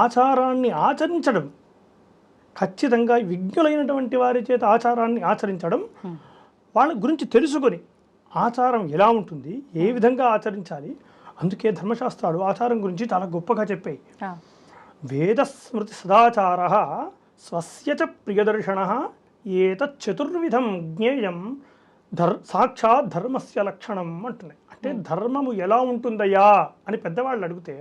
ఆచారాన్ని ఆచరించడం, ఖచ్చితంగా విజ్ఞులైనటువంటి వారి చేత ఆచారాన్ని ఆచరించడం, వాళ్ళ గురించి తెలుసుకొని ఆచారం ఎలా ఉంటుంది, ఏ విధంగా ఆచరించాలి. అందుకే ధర్మశాస్త్రాలు ఆచారం గురించి చాలా గొప్పగా చెప్పాయి. వేదస్మృతి సదాచార స్వస్య చ ప్రియదర్శన ఏతత్ చతుర్విధం జ్ఞేయం సాక్షాత్ ధర్మస్య లక్షణం అంటున్నాయి. అంటే ధర్మము ఎలా ఉంటుందయ్యా అని పెద్దవాళ్ళు అడిగితే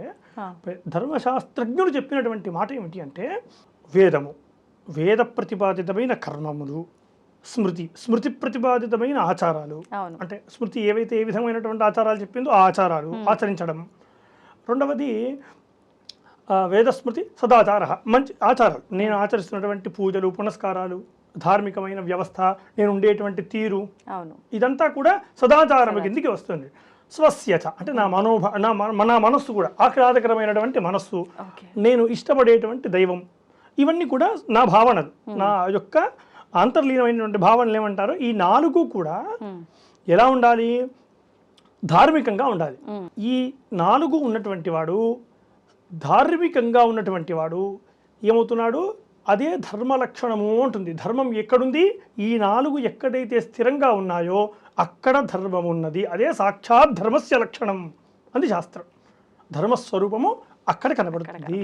ధర్మశాస్త్రజ్ఞులు చెప్పినటువంటి మాట ఏమిటి అంటే, వేదము, వేద ప్రతిపాదితమైన కర్మములు, స్మృతి ప్రతిపాదితమైన ఆచారాలు. అంటే స్మృతి ఏ విధమైనటువంటి ఆచారాలు చెప్పిందో ఆ ఆచారాలు ఆచరించడం. రెండవది వేదస్మృతి సదాచార, మంచి ఆచారాలు, నేను ఆచరిస్తున్నటువంటి పూజలు, పునస్కారాలు, ధార్మికమైన వ్యవస్థ, నేను ఉండేటువంటి తీరు, ఇదంతా కూడా సదాచారం కిందికి వస్తుంది. స్వస్యత అంటే నా మనస్సు కూడా ఆహ్లాదకరమైనటువంటి మనస్సు, నేను ఇష్టపడేటువంటి దైవం, ఇవన్నీ కూడా నా భావనలు, నా యొక్క అంతర్లీనమైనటువంటి భావనలు ఏమంటారో ఈ నాలుగు కూడా ఎలా ఉండాలి, ధార్మికంగా ఉండాలి. ఈ నాలుగు ఉన్నటువంటి వాడు, ధార్మికంగా ఉన్నటువంటి వాడు ఏమవుతున్నాడు, అదే ధర్మ లక్షణము ఉంటుంది. ధర్మం ఎక్కడుంది, ఈ నాలుగు ఎక్కడైతే స్థిరంగా ఉన్నాయో అక్కడ ధర్మం ఉన్నది. అదే సాక్షాత్ ధర్మస్య లక్షణం అంది శాస్త్రం. ధర్మస్వరూపము అక్కడ కనబడుతుంది.